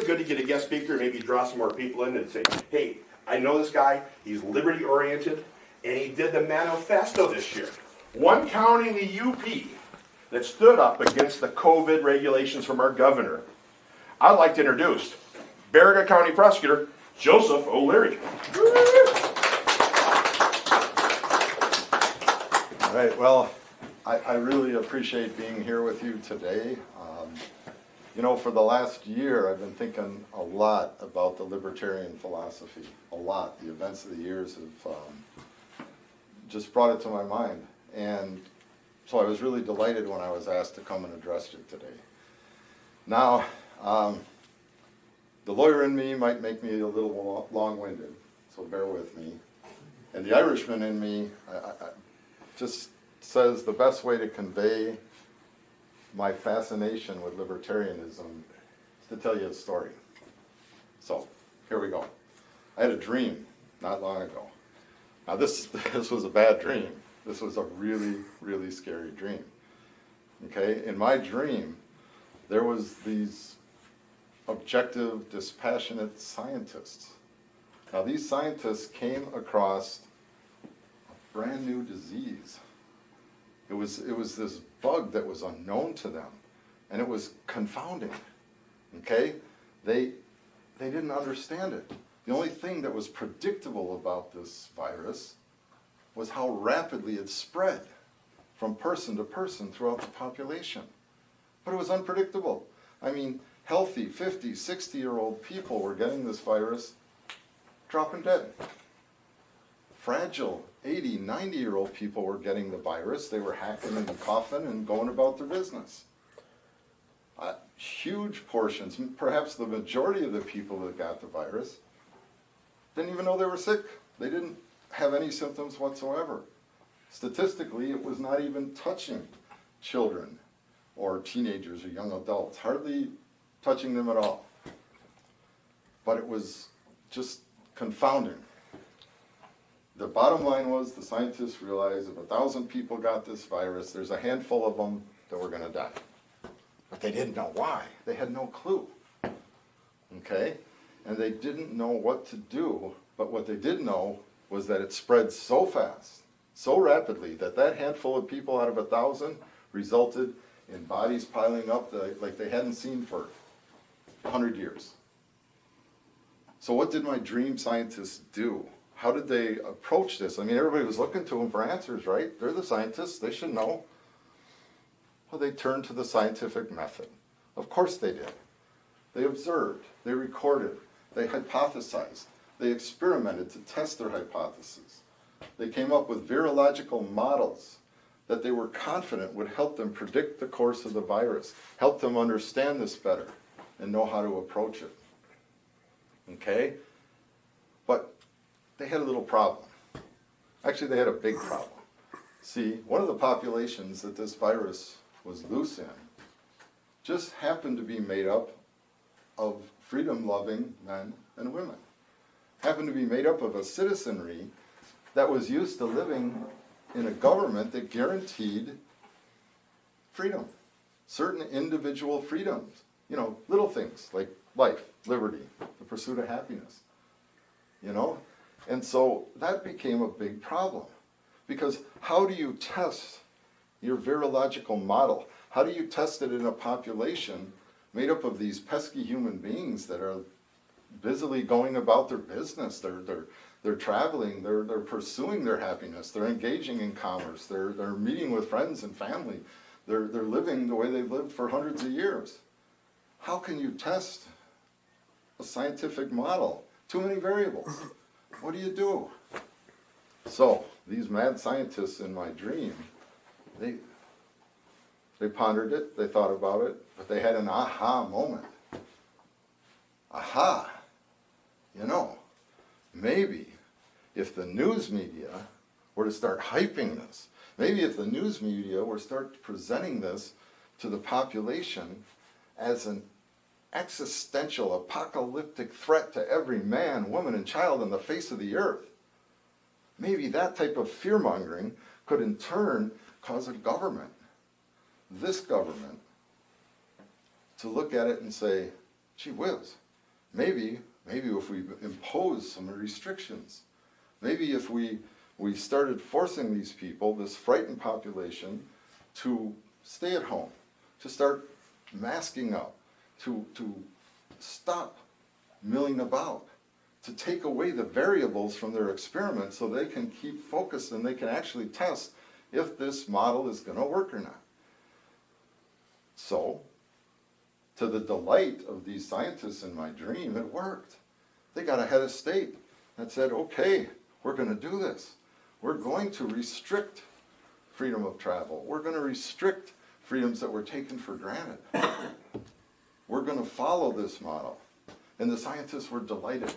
it good to get a guest speaker, maybe draw some more people in and say, hey, I know this guy, he's liberty-oriented, and he did the manifesto this year. One county in the UP that stood up against the COVID regulations from our governor. I'd like to introduce Baraga County Prosecutor Joseph O'Leary. All right, well, I really appreciate being here with you today. You know, for the last year, I've been thinking a lot about the libertarian philosophy, a lot. The events of the years have just brought it to my mind. And so I was really delighted when I was asked to come and address you today. Now, the lawyer in me might make me a little long-winded, so bear with me. And the Irishman in me just says the best way to convey my fascination with libertarianism is to tell you a story. So, here we go. I had a dream not long ago. Now this was a bad dream. This was a really, really scary dream. Okay, in my dream, there was these objective, dispassionate scientists. Now these scientists came across a brand new disease. It was this bug that was unknown to them, and it was confounding. Okay, they didn't understand it. The only thing that was predictable about this virus was how rapidly it spread from person to person throughout the population. But it was unpredictable. I mean, healthy 50, 60-year-old people were getting this virus, dropping dead. Fragile 80, 90-year-old people were getting the virus. They were hacking and coughing and going about their business. Huge portions, perhaps the majority of the people that got the virus, didn't even know they were sick. They didn't have any symptoms whatsoever. Statistically, it was not even touching children or teenagers or young adults, hardly touching them at all. But it was just confounding. The bottom line was the scientists realized if 1,000 people got this virus, there's a handful of them that were going to die. But they didn't know why. They had no clue. Okay? And they didn't know what to do, but what they did know was that it spread so fast, so rapidly, that that handful of people out of 1,000 resulted in bodies piling up like they hadn't seen for 100 years. So what did my dream scientists do? How did they approach this? I mean, everybody was looking to them for answers, right? They're the scientists, they should know. Well, they turned to the scientific method. Of course they did. They observed, they recorded, they hypothesized, they experimented to test their hypotheses. They came up with virological models that they were confident would help them predict the course of the virus, help them understand this better, and know how to approach it. Okay? But they had a little problem. Actually, they had a big problem. See, one of the populations that this virus was loose in just happened to be made up of freedom-loving men and women. Happened to be made up of a citizenry that was used to living in a government that guaranteed freedom, certain individual freedoms, you know, little things like life, liberty, the pursuit of happiness, you know? And so that became a big problem, because how do you test your virological model? How do you test it in a population made up of these pesky human beings that are busily going about their business? They're traveling, they're pursuing their happiness, they're engaging in commerce, they're meeting with friends and family, they're living the way they've lived for hundreds of years. How can you test a scientific model? Too many variables. What do you do? So, these mad scientists in my dream, they pondered it, they thought about it, but they had an aha moment. Aha! You know, maybe if the news media were to start hyping this, maybe if the news media were to start presenting this to the population as an existential, apocalyptic threat to every man, woman, and child on the face of the earth, maybe that type of fear-mongering could in turn cause a government, this government, to look at it and say, gee whiz, maybe if we impose some restrictions, maybe if we started forcing these people, this frightened population, to stay at home, to start masking up, to stop milling about, to take away the variables from their experiment so they can keep focused and they can actually test if this model is going to work or not. So, to the delight of these scientists in my dream, it worked. They got a head of state that said, okay, we're going to do this. We're going to restrict freedom of travel. We're going to restrict freedoms that were taken for granted. We're going to follow this model. And the scientists were delighted.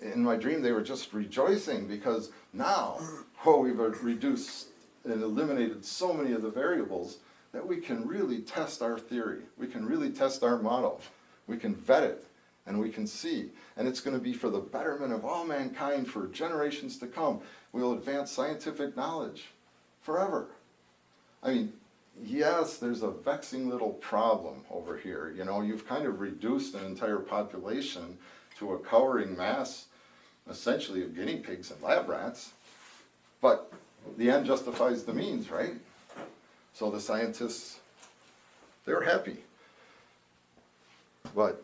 In my dream, they were just rejoicing because now, we've reduced and eliminated so many of the variables that we can really test our theory. We can really test our model. We can vet it, and we can see. And it's going to be for the betterment of all mankind for generations to come. We'll advance scientific knowledge forever. I mean, yes, there's a vexing little problem over here. You know, you've kind of reduced an entire population to a cowering mass, essentially, of guinea pigs and lab rats. But the end justifies the means, right? So the scientists, they're happy. But,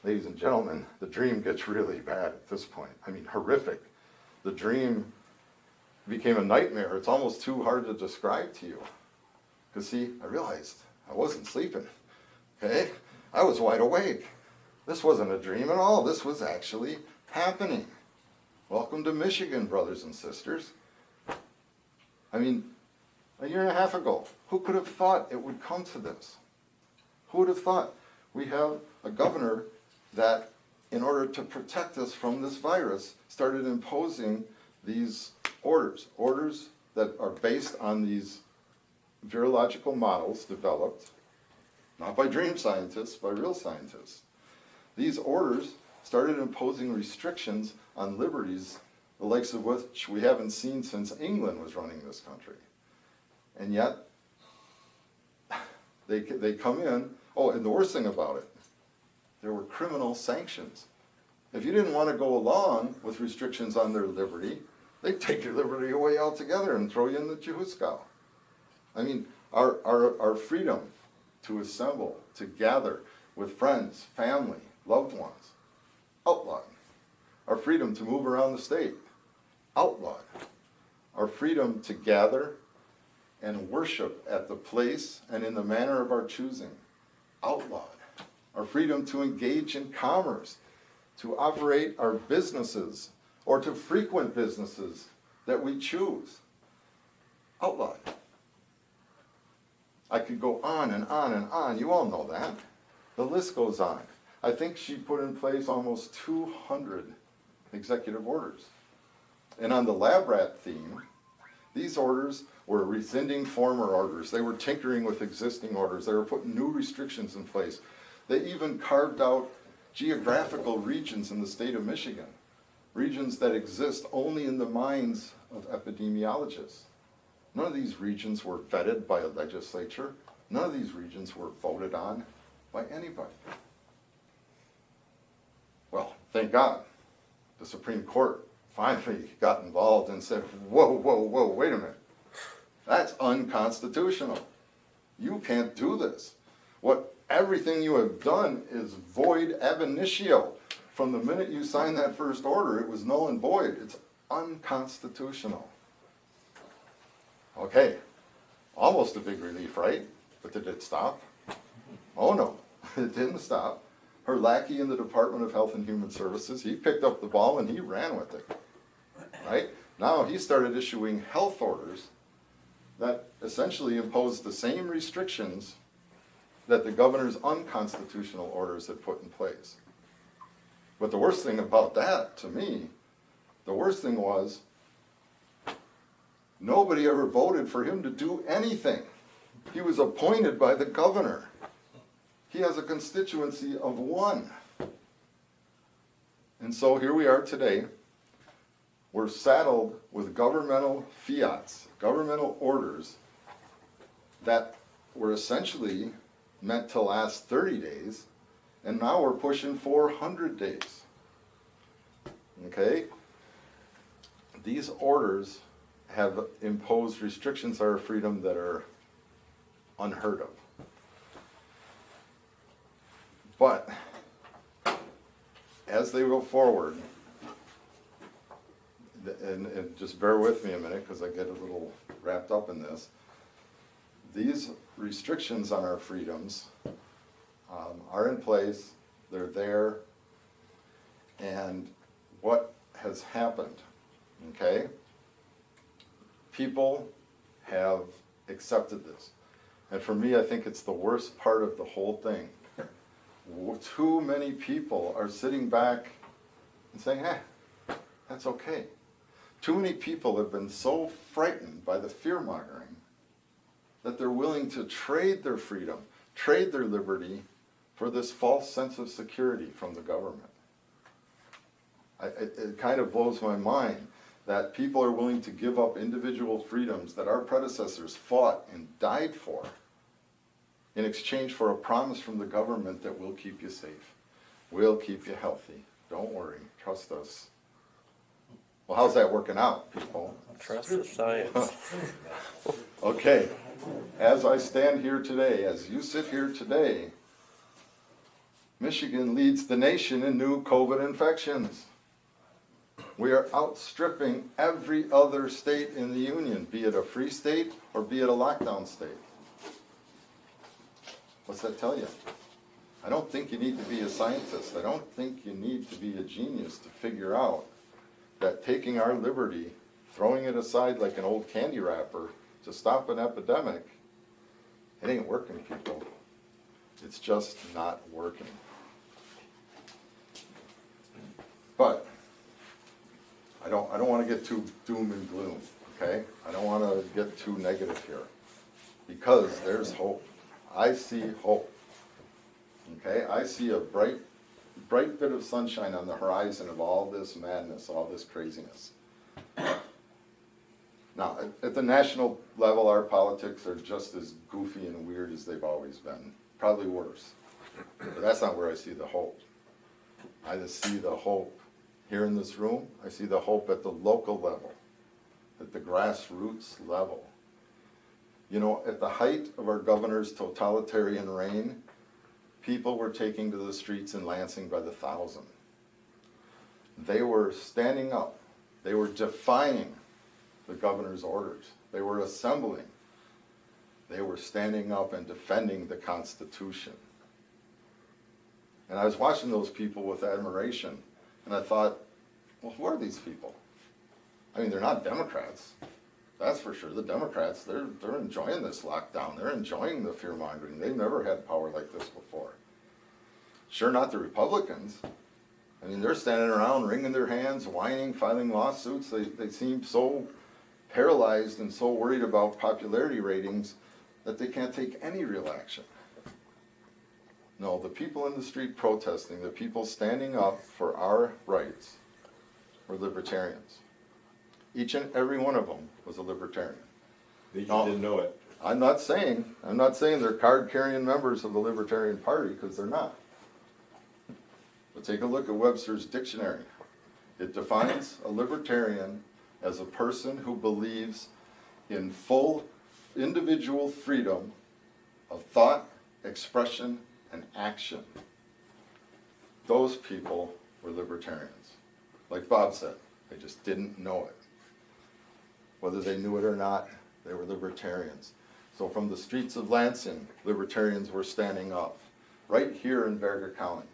ladies and gentlemen, the dream gets really bad at this point. I mean, horrific. The dream became a nightmare. It's almost too hard to describe to you. Because, see, I realized I wasn't sleeping, okay? I was wide awake. This wasn't a dream at all. This was actually happening. Welcome to Michigan, brothers and sisters. I mean, a year and a half ago, who could have thought it would come to this? Who would have thought? We have a governor that, in order to protect us from this virus, started imposing these orders that are based on these virological models developed, not by dream scientists, by real scientists. These orders started imposing restrictions on liberties, the likes of which we haven't seen since England was running this country. And yet, they come in, and the worst thing about it, there were criminal sanctions. If you didn't want to go along with restrictions on their liberty, they'd take your liberty away altogether and throw you in the Jehuskow. I mean, our freedom to assemble, to gather with friends, family, loved ones, outlawed. Our freedom to move around the state, outlawed. Our freedom to gather and worship at the place and in the manner of our choosing, outlawed. Our freedom to engage in commerce, to operate our businesses, or to frequent businesses that we choose, outlawed. I could go on and on and on. You all know that. The list goes on. I think she put in place almost 200 executive orders. And on the lab rat theme, these orders were rescinding former orders. They were tinkering with existing orders. They were putting new restrictions in place. They even carved out geographical regions in the state of Michigan, regions that exist only in the minds of epidemiologists. None of these regions were vetted by a legislature. None of these regions were voted on by anybody. Well, thank God, the Supreme Court finally got involved and said, whoa, wait a minute. That's unconstitutional. You can't do this. Everything you have done is void ab initio. From the minute you signed that first order, it was null and void. It's unconstitutional. Okay, almost a big relief, right? But did it stop? Oh no, it didn't stop. Her lackey in the Department of Health and Human Services, he picked up the ball and he ran with it, right? Now he started issuing health orders that essentially imposed the same restrictions that the governor's unconstitutional orders had put in place. But the worst thing about that, to me, the worst thing was, nobody ever voted for him to do anything. He was appointed by the governor. He has a constituency of 1. And so here we are today. We're saddled with governmental fiats, governmental orders that were essentially meant to last 30 days And now we're pushing 400 days. Okay? These orders have imposed restrictions on our freedom that are unheard of. But as they go forward, and just bear with me a minute because I get a little wrapped up in this, these restrictions on our freedoms are in place, they're there, and what has happened, okay? People have accepted this. And for me, I think it's the worst part of the whole thing. Too many people are sitting back and saying, that's okay. Too many people have been so frightened by the fear-mongering that they're willing to trade their freedom, trade their liberty for this false sense of security from the government. It kind of blows my mind that people are willing to give up individual freedoms that our predecessors fought and died for in exchange for a promise from the government that we'll keep you safe, we'll keep you healthy, don't worry, trust us. Well, how's that working out, people? Trust the science. Okay, as I stand here today, as you sit here today, Michigan leads the nation in new COVID infections. We are outstripping every other state in the union, be it a free state or be it a lockdown state. What's that tell you? I don't think you need to be a scientist. I don't think you need to be a genius to figure out that taking our liberty, throwing it aside like an old candy wrapper to stop an epidemic, it ain't working, people. It's just not working. But I don't want to get too doom and gloom, okay? I don't want to get too negative here because there's hope. I see hope. Okay, I see a bright bit of sunshine on the horizon of all this madness, all this craziness. Now, at the national level, our politics are just as goofy and weird as they've always been, probably worse. But that's not where I see the hope. I just see the hope here in this room. I see the hope at the local level, at the grassroots level. You know, at the height of our governor's totalitarian reign, people were taking to the streets in Lansing by the thousand. They were standing up. They were defying the governor's orders. They were assembling. They were standing up and defending the Constitution. And I was watching those people with admiration, and I thought, well, who are these people? I mean, they're not Democrats. That's for sure. The Democrats, they're enjoying this lockdown. They're enjoying the fear-mongering. They've never had power like this before. Sure not the Republicans. I mean, they're standing around wringing their hands, whining, filing lawsuits. They seem so paralyzed and so worried about popularity ratings that they can't take any real action. No, the people in the street protesting, the people standing up for our rights were libertarians. Each and every one of them was a libertarian. You didn't know it. I'm not saying they're card-carrying members of the Libertarian Party, because they're not. But take a look at Webster's dictionary. It defines a libertarian as a person who believes in full individual freedom of thought, expression, and action. Those people were libertarians. Like Bob said, they just didn't know it. Whether they knew it or not, they were libertarians. So from the streets of Lansing, libertarians were standing up. Right here in Baraga County,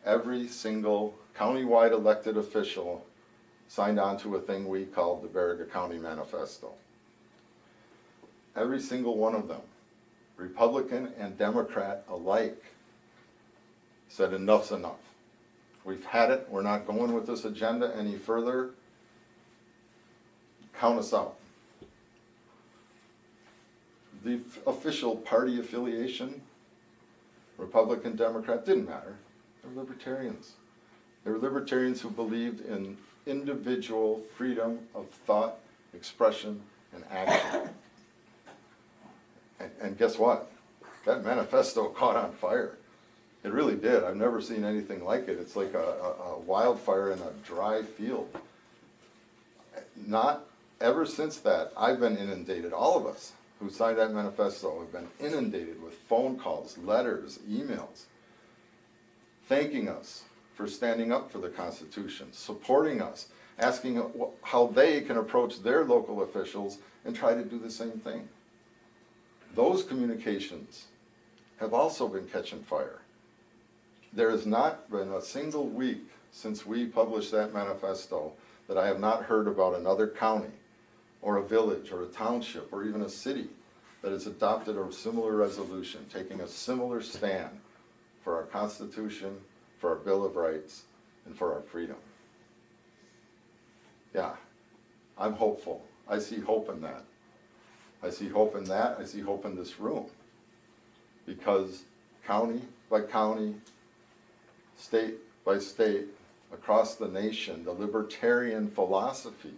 every single county-wide elected official signed on to a thing we called the Baraga County Manifesto. Every single one of them, Republican and Democrat alike, said enough's enough. We've had it. We're not going with this agenda any further. Count us out. The official party affiliation, Republican, Democrat, didn't matter. They were libertarians. They were libertarians who believed in individual freedom of thought, expression, and action. And guess what? That manifesto caught on fire. It really did. I've never seen anything like it. It's like a wildfire in a dry field. Not ever since that, I've been inundated. All of us who signed that manifesto have been inundated with phone calls, letters, emails, thanking us for standing up for the Constitution, supporting us, asking how they can approach their local officials and try to do the same thing. Those communications have also been catching fire. There has not been a single week since we published that manifesto that I have not heard about another county or a village or a township or even a city that has adopted a similar resolution, taking a similar stand for our Constitution, for our Bill of Rights, and for our freedom. Yeah, I'm hopeful. I see hope in that. I see hope in that. I see hope in this room. Because county by county, state by state, across the nation, the libertarian philosophy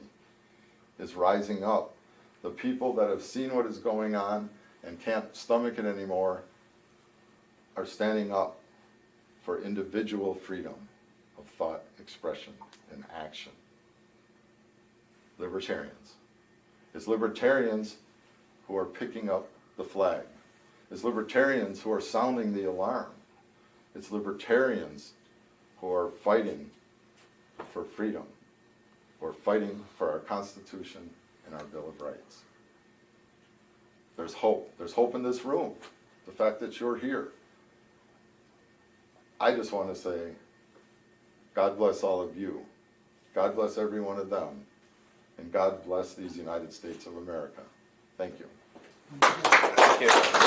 is rising up. The people that have seen what is going on and can't stomach it anymore are standing up for individual freedom of thought, expression, and action. Libertarians. It's libertarians who are picking up the flag. It's libertarians who are sounding the alarm. It's libertarians who are fighting for freedom, who are fighting for our Constitution and our Bill of Rights. There's hope. There's hope in this room. The fact that you're here. I just want to say, God bless all of you. God bless every one of them. And God bless these United States of America. Thank you. Thank you.